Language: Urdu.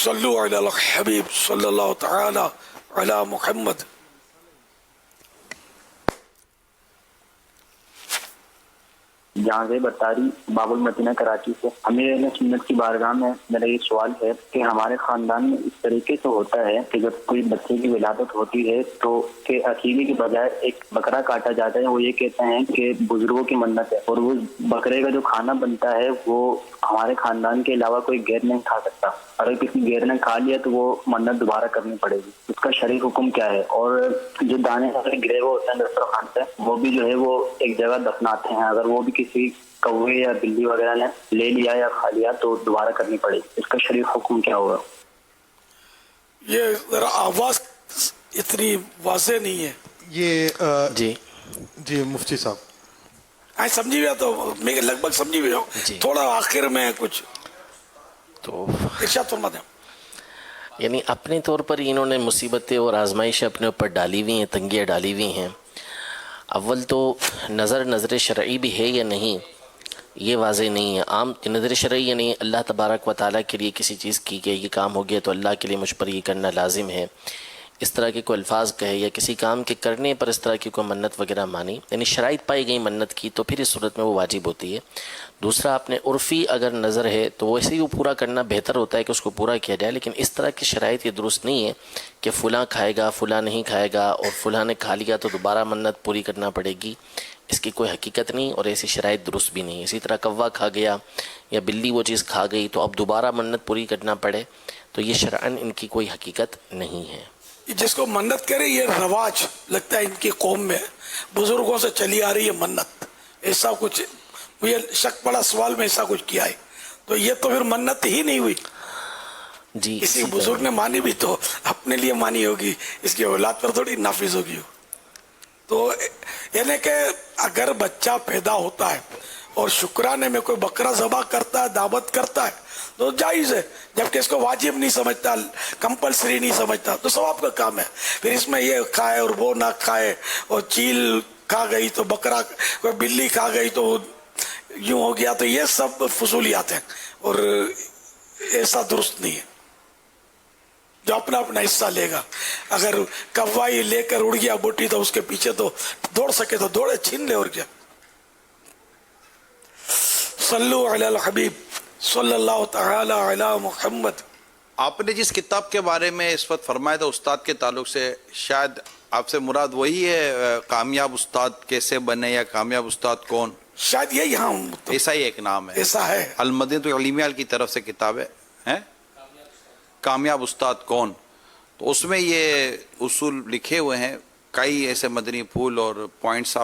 صلو علی الحبیب صلی اللہ تعالی علی محمد. جہاں سے بطاری باب المدینہ کراچی سے. امیر اہل سنت کی بارگاہ میں میرا یہ سوال ہے کہ ہمارے خاندان میں اس طریقے سے ہوتا ہے کہ جب کوئی بچے کی ولادت ہوتی ہے تو کہ عقیقے کے بجائے ایک بکرا کاٹا جاتا ہے. وہ یہ کہتے ہیں کہ بزرگوں کی منت ہے اور وہ بکرے کا جو کھانا بنتا ہے وہ ہمارے خاندان کے علاوہ کوئی غیر نہیں کھا سکتا. اگر کسی غیر نے کھا لیا تو وہ منت دوبارہ کرنی پڑے گی. اس کا شرعی حکم کیا ہے؟ اور جو دانے گرے ہوئے ہوتے ہیں دسترخوان سے وہ بھی جو ہے وہ ایک جگہ دفناتے ہیں. اگر وہ بھی کسی کوے یا بلی وغیرہ نے لے لیا یا کھا لیا تو دوبارہ کرنی پڑے گی. اس کا شرعی حکم کیا ہوگا؟ یہ ذرا آواز اتنی واضح نہیں ہے. یہ جی مفتی صاحب سمجھی ہوئی تو میں لگ بھگ سمجھی ہوئی ہوں. تھوڑا آخر میں کچھ تو ارشاد فرما دیں. یعنی اپنے طور پر انہوں نے مصیبتیں اور آزمائشیں اپنے اوپر ڈالی ہوئی ہیں، تنگیاں ڈالی ہوئی ہیں. اول تو نظر شرعی بھی ہے یا نہیں یہ واضح نہیں ہے. عام نظر شرعی یعنی اللہ تبارک و تعالیٰ کے لیے کسی چیز کی کہ یہ کام ہو گیا تو اللہ کے لیے مجھ پر یہ کرنا لازم ہے، اس طرح کے کوئی الفاظ کہے یا کسی کام کے کرنے پر اس طرح کی کوئی منت وغیرہ مانی، یعنی شرائط پائی گئی منت کی تو پھر اس صورت میں وہ واجب ہوتی ہے. دوسرا اپنے عرفی اگر نظر ہے تو ویسے ہی وہ پورا کرنا بہتر ہوتا ہے کہ اس کو پورا کیا جائے. لیکن اس طرح کی شرائط یہ درست نہیں ہے کہ فلاں کھائے گا فلاں نہیں کھائے گا اور فلاں نے کھا لیا تو دوبارہ منت پوری کرنا پڑے گی. اس کی کوئی حقیقت نہیں اور ایسی شرائط درست بھی نہیں. اسی طرح کوا کھا گیا یا بلی وہ چیز کھا گئی تو اب دوبارہ منت پوری کرنا پڑے تو یہ شرعاً ان کی کوئی حقیقت نہیں ہے. جس کو منت کرے یہ رواج لگتا ہے ان کی قوم میں بزرگوں سے چلی آ رہی ہے منت. ایسا کچھ مجھے شک پڑا سوال میں ایسا کچھ کیا ہے تو یہ تو پھر منت ہی نہیں ہوئی. جی کسی بزرگ نے مانی بھی تو اپنے لیے مانی ہوگی، اس کی اولاد پر تھوڑی نافذ ہوگی. تو یعنی کہ اگر بچہ پیدا ہوتا ہے اور شکرانے میں کوئی بکرا ذبح کرتا ہے دعوت کرتا ہے تو جائز ہے، جبکہ اس کو واجب نہیں سمجھتا کمپلسری نہیں سمجھتا تو ثواب کا کام ہے. پھر اس میں یہ کھائے اور وہ نہ کھائے اور چیل کھا گئی تو بکرا کوئی بلی کھا گئی تو یوں ہو گیا تو یہ سب فضولیات ہیں اور ایسا درست نہیں ہے. جو اپنا اپنا حصہ لے گا. اگر کوائی لے کر اڑ گیا بوٹی تو اس کے پیچھے تو دوڑ سکے تو دوڑے چھین لے. اور کیا. صلو علی الحبیب صلی اللہ تعالی علی محمد. آپ نے جس کتاب کے بارے میں اس وقت فرمایا تھا استاد کے تعلق سے، شاید آپ سے مراد وہی ہے کامیاب استاد کیسے بنے یا کامیاب استاد کون؟ شاید یہ یہاں ایسا ہی ایک نام ہے، ایسا ہے. المدینۃ العلمیہ کی طرف سے کتاب ہے کامیاب استاد کون. تو اس میں یہ اصول لکھے ہوئے ہیں، کئی ایسے مدنی پھول اور پوائنٹس آپ